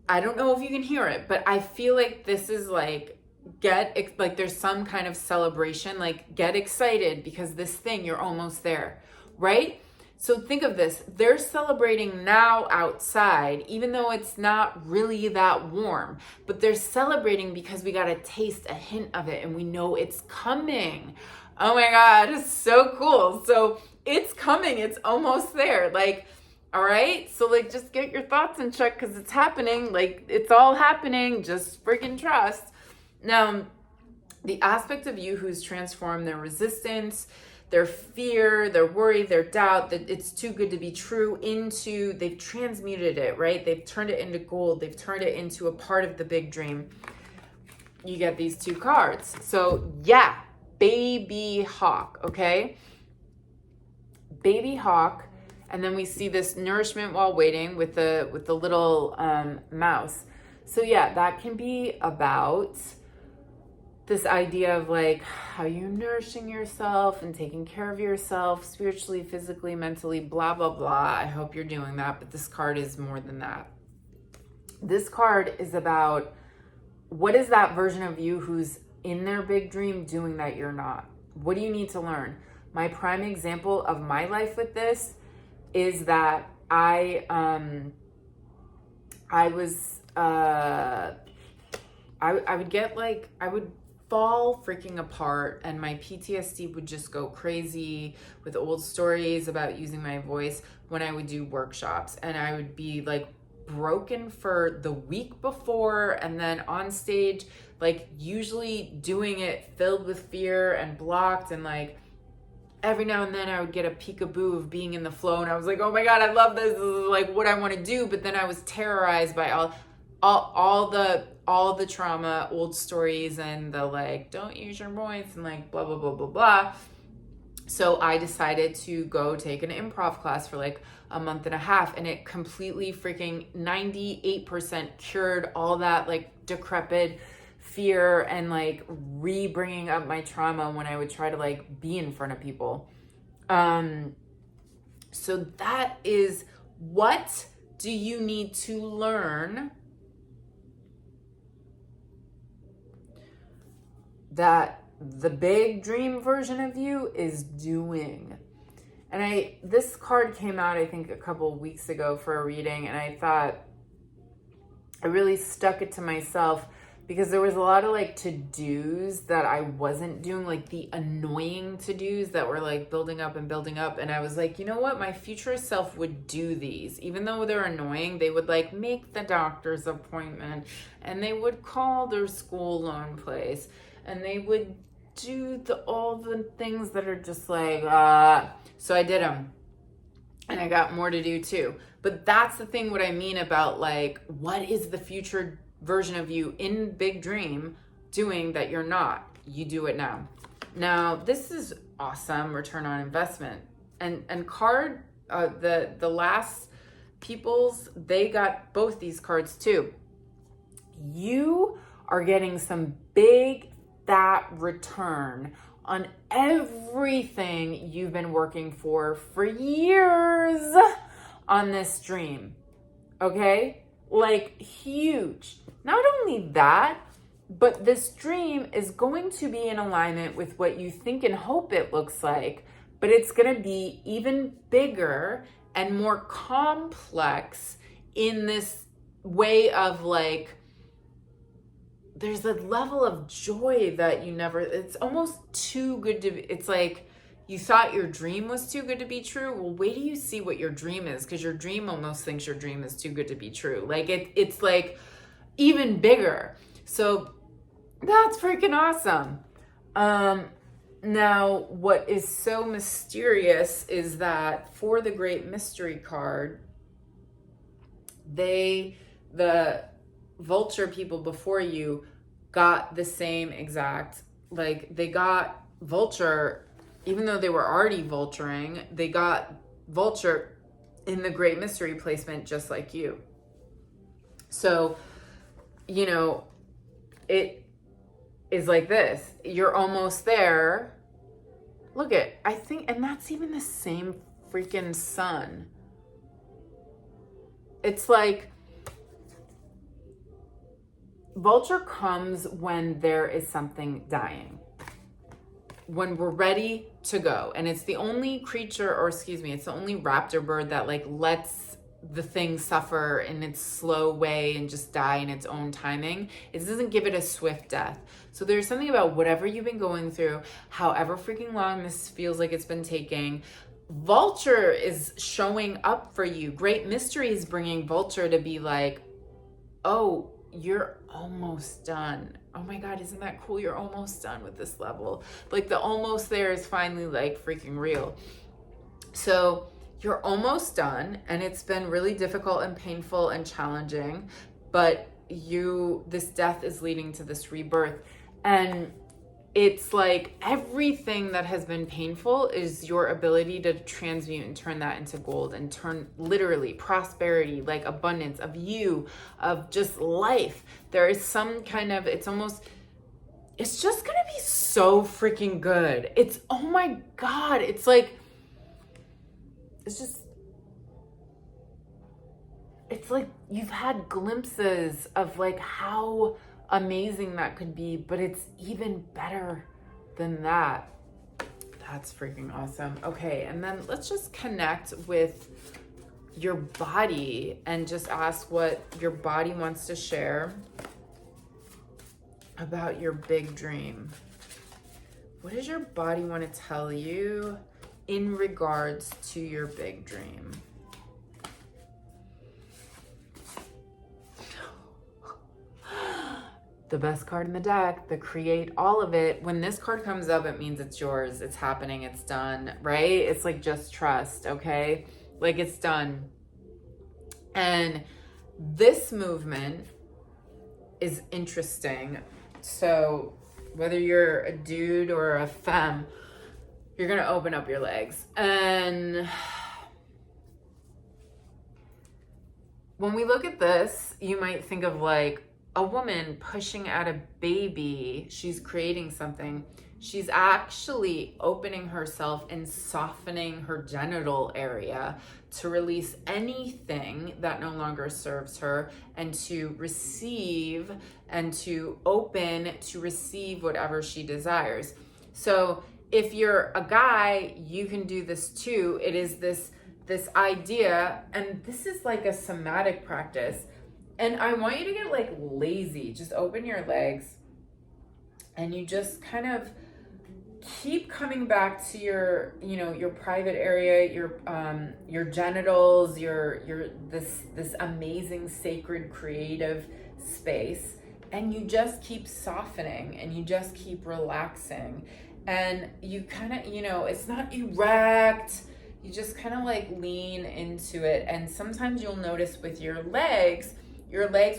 I don't know if you can hear it, but I feel like this is like, there's some kind of celebration, like, get excited because this thing, you're almost there, right? So think of this, they're celebrating now outside, even though it's not really that warm, but they're celebrating because we got to taste a hint of it and we know it's coming. Oh my God, it's so cool. So it's coming, it's almost there. Like, all right, so, like, just get your thoughts in check because it's happening. Like, it's all happening, just freaking trust. Now, the aspect of you who's transformed their resistance, their fear, their worry, their doubt that it's too good to be true into, they've transmuted it, right? They've turned it into gold. They've turned it into a part of the big dream. You get these two cards. So yeah, baby hawk, okay? Baby hawk. And then we see this nourishment while waiting with the little mouse. So yeah, that can be about this idea of, like, how you're nourishing yourself and taking care of yourself spiritually, physically, mentally, blah, blah, blah. I hope you're doing that, but this card is more than that. This card is about, what is that version of you who's in their big dream doing that you're not? What do you need to learn? My prime example of my life with this is that I would get, like, I would fall freaking apart and my PTSD would just go crazy with old stories about using my voice when I would do workshops, and I would be, like, broken for the week before, and then on stage, like, usually doing it filled with fear and blocked, and, like, every now and then I would get a peekaboo of being in the flow, and I was like, oh my God, I love this. This is, like, what I want to do. But then I was terrorized by all all the trauma, old stories, and the like, don't use your voice and like blah, blah, blah, blah, blah. So I decided to go take an improv class for like a month and a half, and it completely freaking 98% cured all that like decrepit fear and like re-bringing up my trauma when I would try to like be in front of people. So that is, what do you need to learn that the big dream version of you is doing? And this card came out, I think, a couple of weeks ago for a reading, and I thought I really stuck it to myself because there was a lot of like to-dos that I wasn't doing, like the annoying to-dos that were like building up and building up. And I was like, you know what? My future self would do these. Even though they're annoying, they would like make the doctor's appointment, and they would call their school loan place, and they would do all the things that are just like, so I did them, and I got more to do too. But that's the thing, what I mean about like, what is the future version of you in big dream doing that you're not? You do it now. Now, this is awesome return on investment. And card, the last peoples, they got both these cards too. You are getting some big fat return on everything you've been working for years on this dream. Okay? Like, huge. Not only that, but this dream is going to be in alignment with what you think and hope it looks like, but it's going to be even bigger and more complex in this way of like, there's a level of joy that you never, it's almost too good to be, it's like you thought your dream was too good to be true. Well, wait till you see what your dream is, because your dream almost thinks your dream is too good to be true. Like it's like even bigger. So that's freaking awesome. Now, what is so mysterious is that for the Great Mystery card, the vulture people before you got the same exact, like they got vulture, even though they were already vulturing, they got vulture in the Great Mystery placement just like you. So, you know, it is like this. You're almost there. Look at, I think, and that's even the same freaking sun. It's like, vulture comes when there is something dying, when we're ready to go. And it's the only creature, or excuse me, it's the only raptor bird that like lets the thing suffer in its slow way and just die in its own timing. It doesn't give it a swift death. So there's something about whatever you've been going through, however freaking long this feels like it's been taking, vulture is showing up for you. Great Mystery is bringing vulture to be like, oh, you're almost done. Oh my God, isn't that cool? You're almost done with this level. Like the almost there is finally like freaking real. So you're almost done, and it's been really difficult and painful and challenging, but this death is leading to this rebirth. And it's like everything that has been painful is your ability to transmute and turn that into gold, and turn literally prosperity, like abundance of you, of just life. There is some kind of, it's just gonna be so freaking good. It's, oh my God, it's like, it's like you've had glimpses of like how amazing that could be, but it's even better than that. That's freaking awesome. Okay, and then let's just connect with your body and just ask what your body wants to share about your big dream. What does your body want to tell you in regards to your big dream? The best card in the deck, the create all of it. When this card comes up, it means it's yours. It's happening. It's done, right? It's like, just trust, okay? Like, it's done. And this movement is interesting. So whether you're a dude or a femme, you're gonna open up your legs. And when we look at this, you might think of like a woman pushing at a baby. She's creating something. She's actually opening herself and softening her genital area to release anything that no longer serves her, and to receive and to open to receive whatever she desires. So if you're a guy, you can do this too. It is this idea, and this is like a somatic practice. And I want you to get like lazy. Just open your legs and you just kind of keep coming back to your, you know, your private area, your genitals, your this amazing sacred creative space, and you just keep softening and you just keep relaxing, and you kind of, you know, it's not erect. You just kind of like lean into it, and sometimes you'll notice with your legs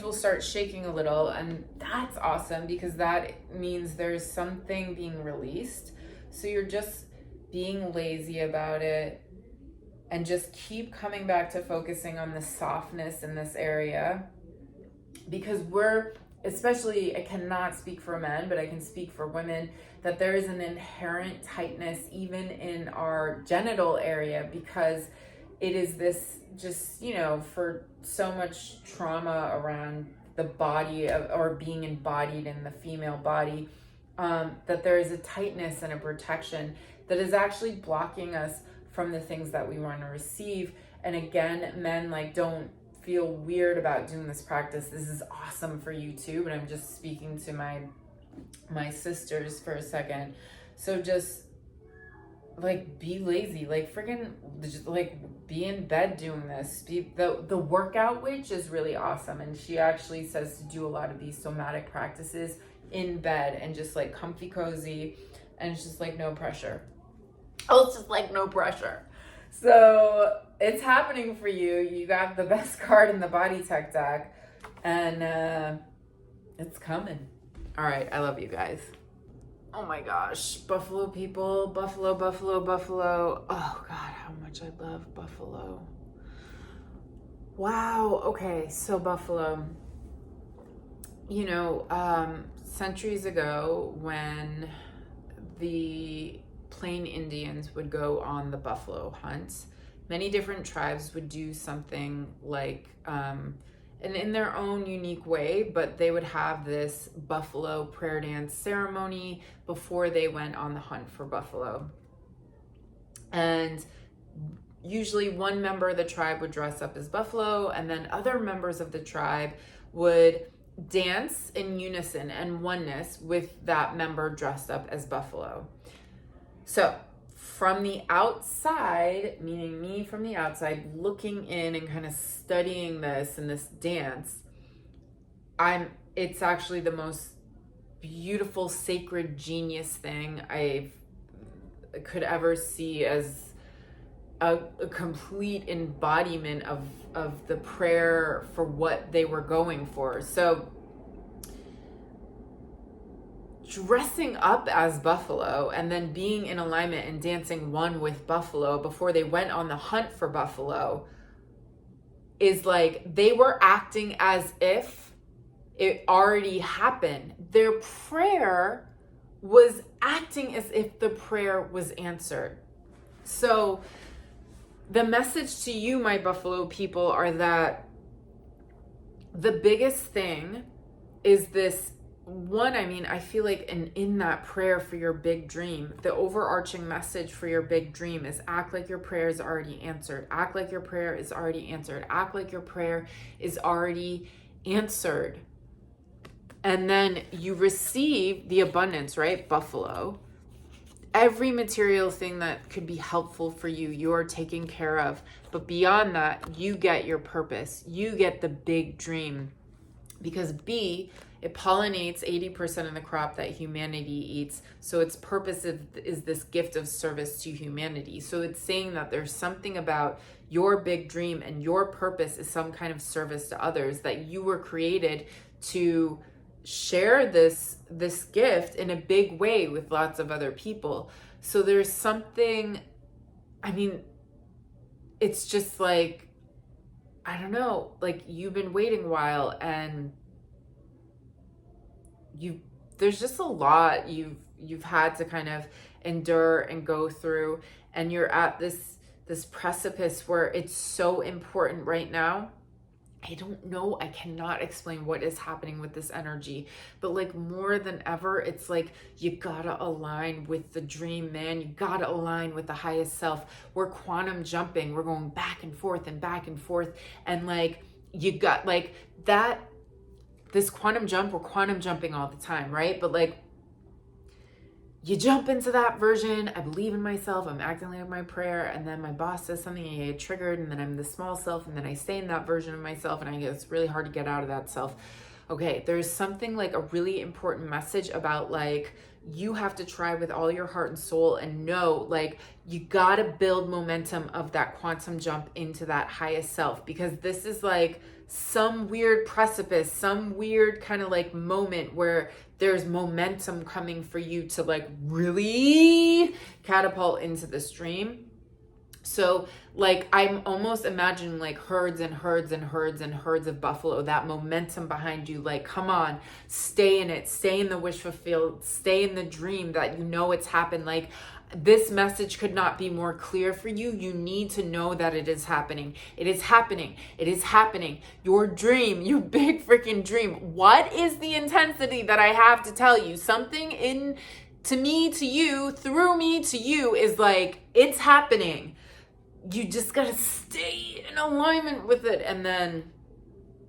will start shaking a little, and that's awesome because that means there's something being released. So you're just being lazy about it and just keep coming back to focusing on the softness in this area, because especially, I cannot speak for men, but I can speak for women, that there is an inherent tightness even in our genital area, because it is this just, you know, for so much trauma around the body or being embodied in the female body, that there is a tightness and a protection that is actually blocking us from the things that we want to receive. And again, men, like, don't feel weird about doing this practice. This is awesome for you too, but I'm just speaking to my sisters for a second. So just like be lazy, like freaking just like be in bed doing this. The workout witch is really awesome, and she actually says to do a lot of these somatic practices in bed and just like comfy cozy, and it's just like no pressure. Oh, it's just like no pressure. So it's happening for you. You got the best card in the body tech deck, and it's coming. All right, I love you guys. Oh my gosh, Buffalo people, Buffalo. Oh God, how much I love Buffalo. Wow, okay, so Buffalo. You know, centuries ago, when the Plain Indians would go on the buffalo hunt, many different tribes would do something like, and in their own unique way, but they would have this buffalo prayer dance ceremony before they went on the hunt for buffalo. And usually one member of the tribe would dress up as buffalo, and then other members of the tribe would dance in unison and oneness with that member dressed up as buffalo. So from the outside, meaning me from the outside, looking in and kind of studying this and this dance, it's actually the most beautiful, sacred, genius thing I could ever see, as a complete embodiment of the prayer for what they were going for. So dressing up as buffalo and then being in alignment and dancing one with buffalo before they went on the hunt for buffalo is like they were acting as if it already happened. Their prayer was acting as if the prayer was answered. So the message to you, my Buffalo people, are that the biggest thing is this one. I mean, I feel like in that prayer for your big dream, the overarching message for your big dream is act like your prayer is already answered. Act like your prayer is already answered. Act like your prayer is already answered. And then you receive the abundance, right? Buffalo. Every material thing that could be helpful for you, you're taking care of. But beyond that, you get your purpose. You get the big dream. Because B, it pollinates 80% of the crop that humanity eats. So its purpose is this gift of service to humanity. So it's saying that there's something about your big dream and your purpose is some kind of service to others, that you were created to share this gift in a big way with lots of other people. So there's something, I mean, it's just like, I don't know, like you've been waiting a while and there's just a lot you've had to kind of endure and go through, and you're at this precipice where it's so important right now. I don't know, I cannot explain what is happening with this energy, but like more than ever, it's like you gotta align with the dream, man. You gotta align with the highest self. We're quantum jumping. We're going back and forth and back and forth. And like, you got like that, this quantum jump, we're quantum jumping all the time, right? But like, you jump into that version, I believe in myself, I'm acting like my prayer, and then my boss says something and I get triggered, and then I'm the small self, and then I stay in that version of myself, and it's really hard to get out of that self. Okay, there's something like a really important message about like, you have to try with all your heart and soul and know like you gotta build momentum of that quantum jump into that highest self, because this is like some weird precipice, some weird kind of like moment where there's momentum coming for you to like really catapult into the stream. So like, I'm almost imagining like herds and herds and herds and herds of buffalo, that momentum behind you, like, come on, stay in it, stay in the wish fulfilled, stay in the dream that you know it's happened. Like, this message could not be more clear for you. You need to know that it is happening. It is happening. It is happening. Your dream, your big freaking dream. What is the intensity that I have to tell you? Something in to me, to you, through me to you is like, it's happening. You just gotta stay in alignment with it, and then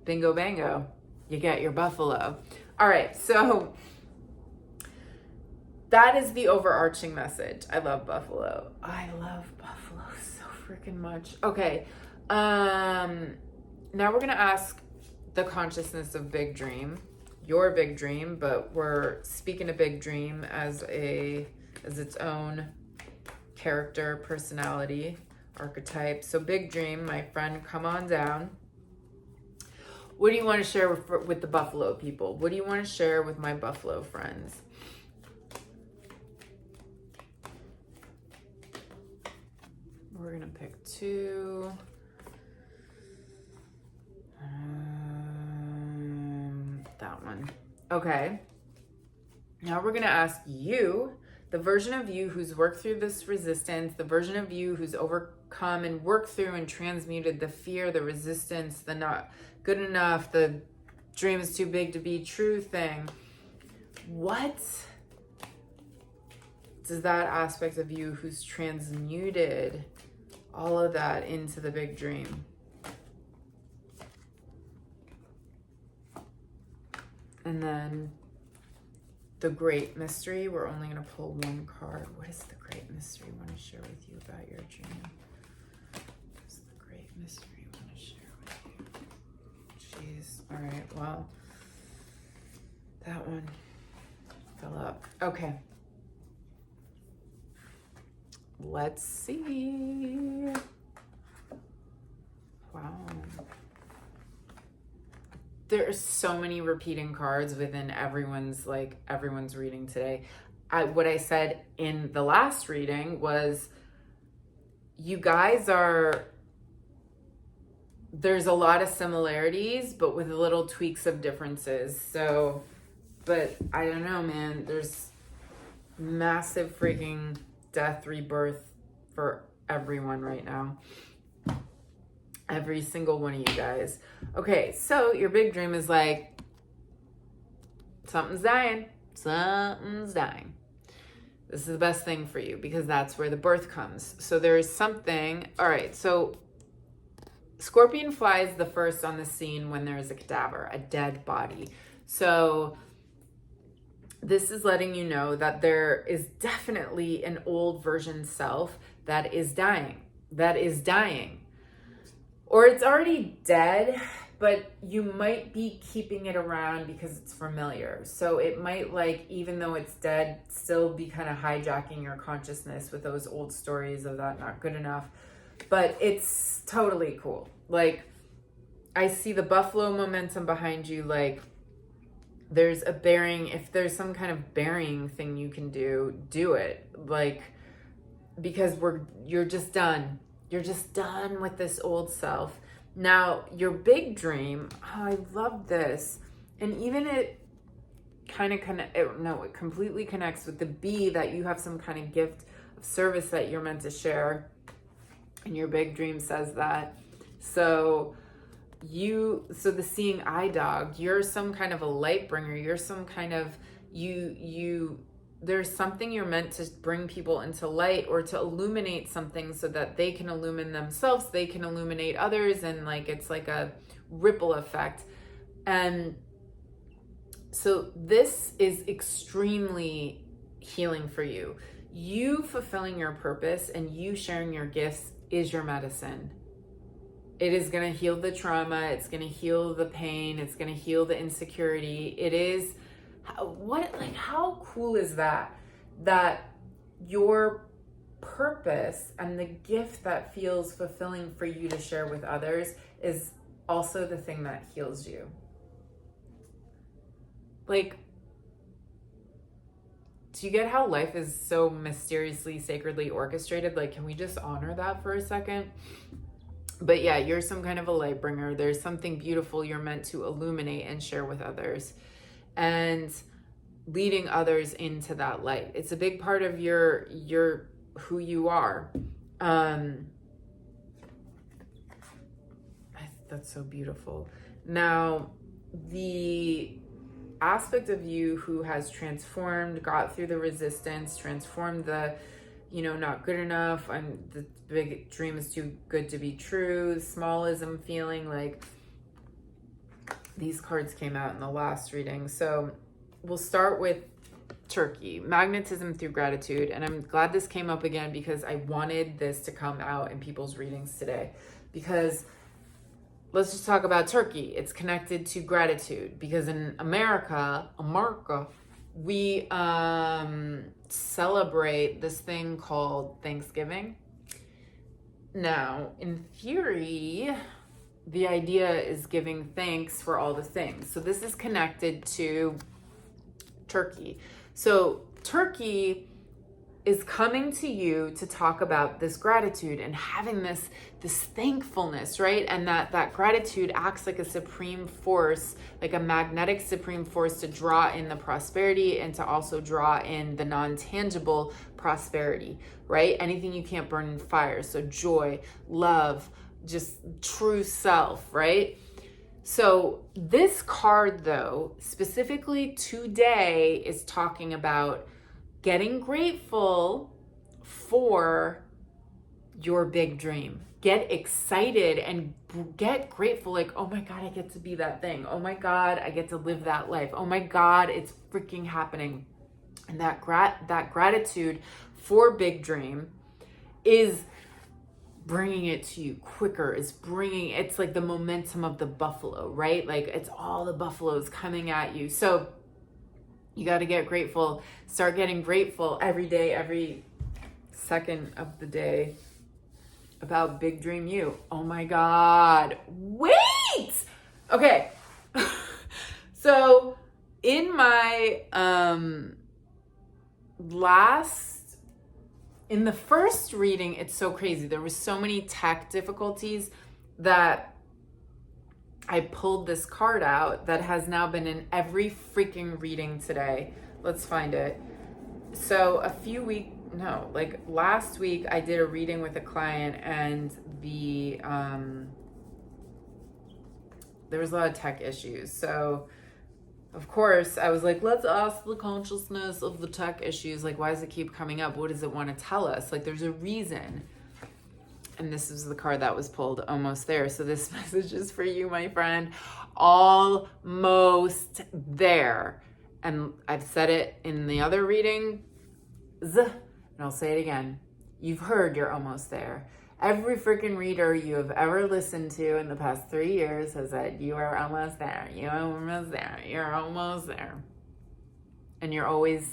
bingo bango, you get your buffalo. All right, so that is the overarching message. I love buffalo. I love buffalo so freaking much. Okay, now we're gonna ask the consciousness of big dream, your big dream, but we're speaking of big dream as its own character, personality, archetype. So big dream, my friend, come on down. What do you want to share with the buffalo people? What do you want to share with my buffalo friends? We're gonna pick two. That one. Okay. Now we're gonna ask you, the version of you who's worked through this resistance, the version of you who's overcome and worked through and transmuted the fear, the resistance, the not good enough, the dream is too big to be true thing. What does that aspect of you who's transmuted all of that into the big dream? And then the great mystery, we're only going to pull one card. What is the great mystery I want to share with you about your dream? What's the great mystery I want to share with you? Jeez. All right, well, that one fell up. Okay. Let's see. Wow. There's so many repeating cards within everyone's reading today. What I said in the last reading was, you guys there's a lot of similarities, but with little tweaks of differences. So, but I don't know, man, there's massive freaking death, rebirth for everyone right now. Every single one of you guys. Okay, so your big dream is like, something's dying. Something's dying. This is the best thing for you, because that's where the birth comes. So there's something. All right, so Scorpion flies the first on the scene when there's a cadaver, a dead body. So this is letting you know that there is definitely an old version self that is dying. Or it's already dead, but you might be keeping it around because it's familiar. So it might, like, even though it's dead, still be kind of hijacking your consciousness with those old stories of that not good enough. But it's totally cool. Like, I see the buffalo momentum behind you. Like, there's a burying, if there's some kind of burying thing you can do it. Like, because you're just done. You're just done with this old self. Now, your big dream, oh, I love this. And even it it completely connects with the B, that you have some kind of gift of service that you're meant to share. And your big dream says that. So the seeing eye dog, you're some kind of a light bringer. You're some kind of, there's something you're meant to bring people into light, or to illuminate something so that they can illumine themselves, they can illuminate others, and like it's like a ripple effect. And so this is extremely healing for you. You fulfilling your purpose and you sharing your gifts is your medicine. It is going to heal the trauma. It's going to heal the pain. It's going to heal the insecurity. It is, how cool is that? That your purpose and the gift that feels fulfilling for you to share with others is also the thing that heals you. Like, do you get how life is so mysteriously, sacredly orchestrated? Like, can we just honor that for a second? But yeah, you're some kind of a light bringer. There's something beautiful you're meant to illuminate and share with others, and leading others into that light. It's a big part of your who you are. That's so beautiful. Now, the aspect of you who has transformed, got through the resistance, transformed the, not good enough, the big dream is too good to be true, smallism feeling, like these cards came out in the last reading. So we'll start with Turkey, magnetism through gratitude. And I'm glad this came up again because I wanted this to come out in people's readings today, because let's just talk about Turkey. It's connected to gratitude because in America, we celebrate this thing called Thanksgiving. Now, in theory, the idea is giving thanks for all the things. So this is connected to Turkey. So Turkey is coming to you to talk about this gratitude and having this thankfulness, right? And that gratitude acts like a supreme force, like a magnetic supreme force to draw in the prosperity and to also draw in the non-tangible prosperity, right? Anything you can't burn in fire. So joy, love, just true self, right? So this card, though, specifically today, is talking about getting grateful for your big dream. Get excited and get grateful. Like, oh my God, I get to be that thing. Oh my God, I get to live that life. Oh my God, it's freaking happening. And that gratitude for big dream is bringing it to you quicker, it's like the momentum of the buffalo, right? Like it's all the buffaloes coming at you. So you got to get grateful. Start getting grateful every day, every second of the day about big dream you. Oh my God. Wait! Okay. So in my in the first reading, it's so crazy. There was so many tech difficulties that I pulled this card out that has now been in every freaking reading today. Let's find it. So last week I did a reading with a client, and there was a lot of tech issues. So of course I was like, let's ask the consciousness of the tech issues. Like, why does it keep coming up? What does it want to tell us? Like, there's a reason. And this is the card that was pulled, Almost There. So this message is for you, my friend. Almost there. And I've said it in the other reading, and I'll say it again. You've heard you're almost there. Every freaking reader you have ever listened to in the past 3 years has said, you are almost there. You're almost there. You're almost there. And you're always,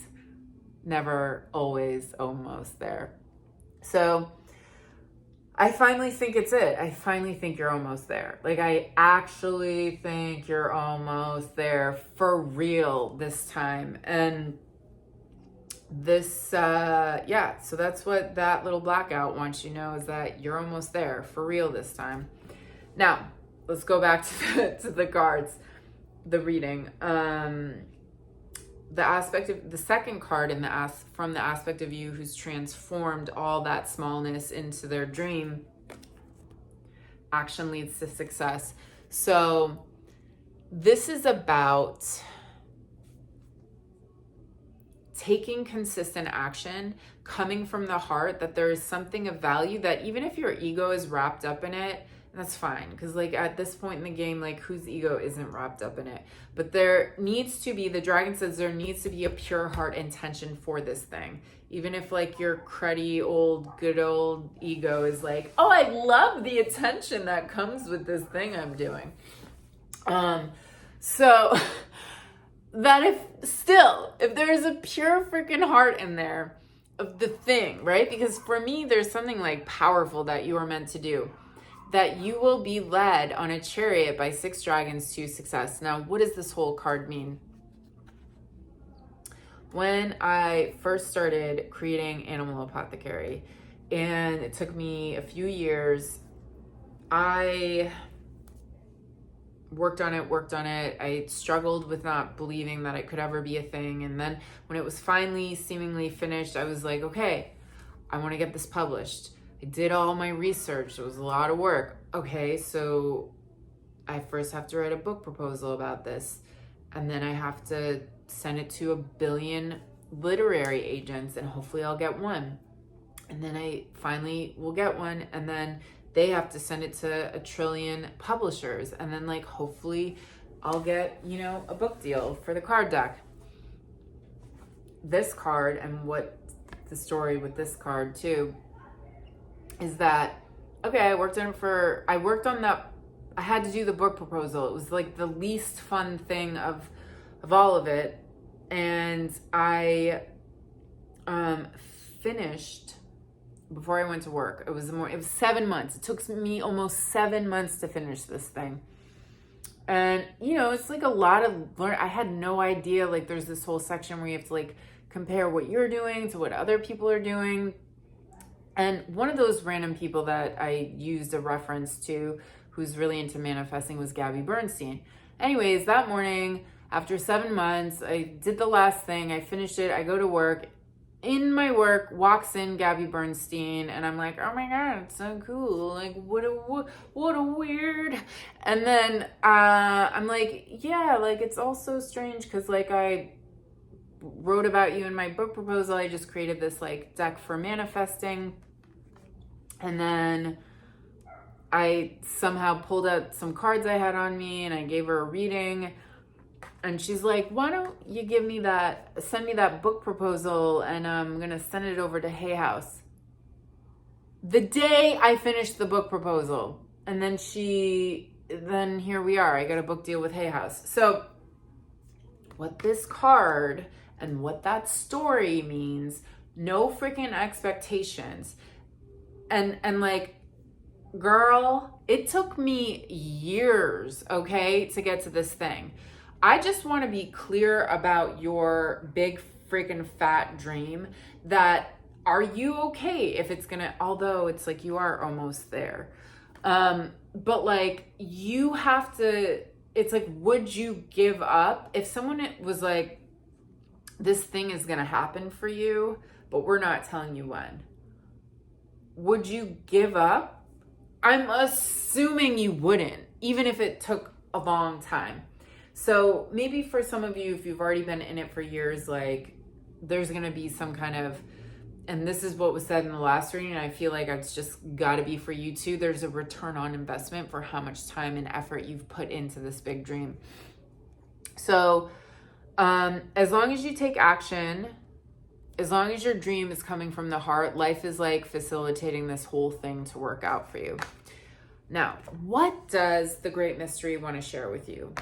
never, always almost there. So I finally think it's it. I finally think you're almost there. Like, I actually think you're almost there for real this time. And this, yeah, so that's what that little blackout wants you to know, is that you're almost there for real this time. Now, let's go back to the cards, the reading. The aspect of the second card in from the aspect of you who's transformed all that smallness into their dream. Action leads to success. So this is about taking consistent action, coming from the heart, that there is something of value, that even if your ego is wrapped up in it, that's fine. Because like at this point in the game, like whose ego isn't wrapped up in it? But there needs to be, the dragon says there needs to be a pure heart intention for this thing. Even if like your cruddy good old ego is like, oh, I love the attention that comes with this thing I'm doing. So that if there is a pure freaking heart in there of the thing, right? Because for me, there's something like powerful that you are meant to do, that you will be led on a chariot by 6 dragons to success. Now, what does this whole card mean? When I first started creating Animal Apothecary, and it took me a few years, I worked on it. I struggled with not believing that it could ever be a thing. And then when it was finally seemingly finished, I was like, okay, I want to get this published. I did all my research. It was a lot of work. Okay, so I first have to write a book proposal about this. And then I have to send it to 1 billion literary agents, and hopefully I'll get one. And then I finally will get one. And then they have to send it to 1 trillion publishers. And then like, hopefully I'll get, a book deal for the card deck. This card, and what the story with this card too, is that, okay, I worked on that. I had to do the book proposal. It was like the least fun thing of all of it. And I finished before I went to work. It was 7 months. It took me almost 7 months to finish this thing. And, it's like a lot of I had no idea, like there's this whole section where you have to like compare what you're doing to what other people are doing. And one of those random people that I used a reference to, who's really into manifesting, was Gabby Bernstein. Anyways, that morning, after 7 months, I did the last thing. I finished it. I go to work. In my work, walks in Gabby Bernstein, and I'm like, oh my God, it's so cool. Like, what a weird. And then I'm like, yeah, like it's all so strange because like I wrote about you in my book proposal. I just created this like deck for manifesting. And then I somehow pulled out some cards I had on me and I gave her a reading. And she's like, why don't you send me that book proposal, and I'm going to send it over to Hay House. The day I finished the book proposal. And then here we are. I got a book deal with Hay House. So what this card and what that story means, no freaking expectations. And like, girl, it took me years, okay, to get to this thing. I just want to be clear about your big freaking fat dream, that are you okay if it's gonna, although it's like you are almost there. But like you have to, it's like, would you give up if someone was like, this thing is gonna happen for you, but we're not telling you when? Would you give up? I'm assuming you wouldn't, even if it took a long time. So maybe for some of you, if you've already been in it for years, like there's going to be some kind of, and this is what was said in the last reading, and I feel like it's just got to be for you too. There's a return on investment for how much time and effort you've put into this big dream. So as long as you take action, as long as your dream is coming from the heart, life is like facilitating this whole thing to work out for you. Now, what does the Great Mystery want to share with you?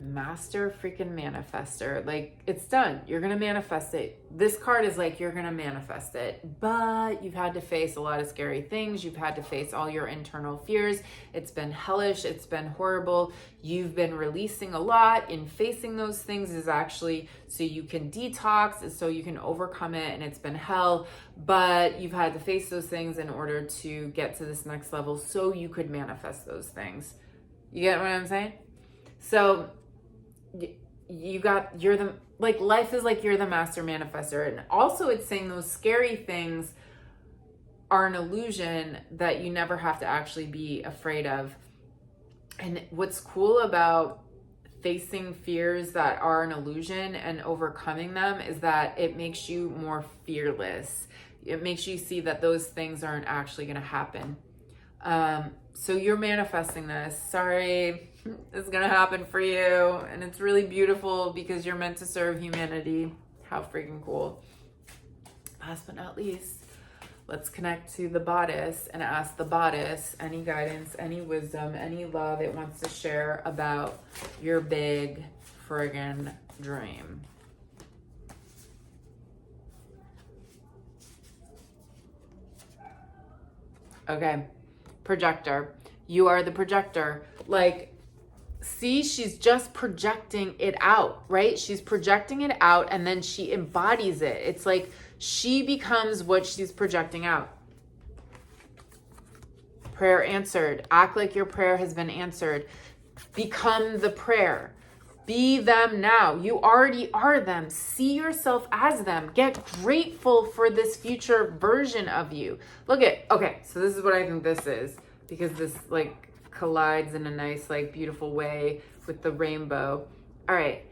Master freaking manifester. Like, it's done. You're going to manifest it. This card is like, you're going to manifest it, but you've had to face a lot of scary things. You've had to face all your internal fears. It's been hellish. It's been horrible. You've been releasing a lot. In facing those things is actually so you can detox, so you can overcome it. And it's been hell, but you've had to face those things in order to get to this next level so you could manifest those things. You get what I'm saying? So you're the, like, life is like you're the master manifester. And also it's saying those scary things are an illusion that you never have to actually be afraid of. And what's cool about facing fears that are an illusion and overcoming them is that it makes you more fearless. It makes you see that those things aren't actually going to happen. So you're manifesting this. Sorry, it's going to happen for you. And it's really beautiful because you're meant to serve humanity. How freaking cool. Last but not least, let's connect to the bodice and ask the bodice any guidance, any wisdom, any love it wants to share about your big friggin' dream. Okay. Projector. You are the projector. Like, see, she's just projecting it out, right? She's projecting it out and then she embodies it. It's like she becomes what she's projecting out. Prayer answered. Act like your prayer has been answered. Become the prayer. Be them now. You already are them. See yourself as them. Get grateful for this future version of you. Look at, okay, so this is what I think this is, because this like collides in a nice, like, beautiful way with the rainbow. All right.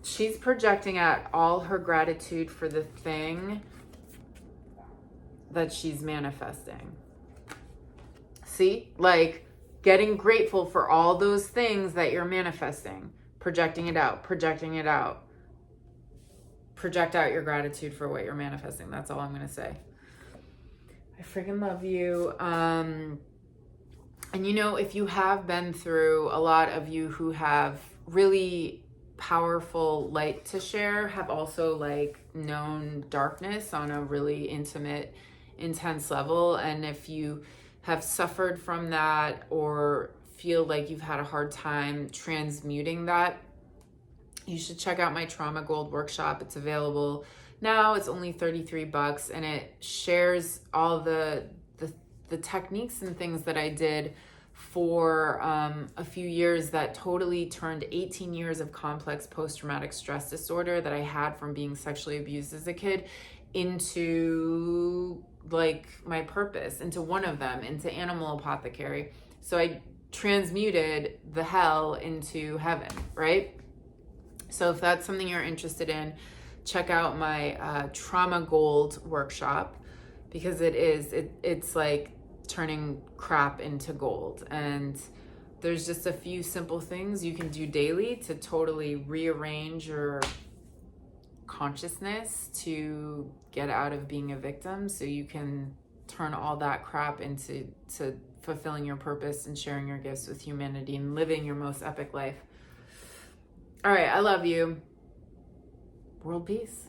She's projecting out all her gratitude for the thing that she's manifesting. See, like, getting grateful for all those things that you're manifesting. Projecting it out, projecting it out. Project out your gratitude for what you're manifesting. That's all I'm going to say. I freaking love you. And you know, if you have been through, a lot of you who have really powerful light to share have also, like, known darkness on a really intimate, intense level. And if you have suffered from that or feel like you've had a hard time transmuting that, you should check out my Trauma Gold workshop. It's available now. It's only $33 and it shares all the techniques and things that I did for a few years that totally turned 18 years of complex post-traumatic stress disorder that I had from being sexually abused as a kid into, like, my purpose, into one of them, into animal apothecary. So I transmuted the hell into heaven, right? So if that's something you're interested in, check out my Trauma Gold workshop, because it's like turning crap into gold. And there's just a few simple things you can do daily to totally rearrange your consciousness to get out of being a victim, so you can turn all that crap into fulfilling your purpose and sharing your gifts with humanity and living your most epic life. All right, I love you. World peace.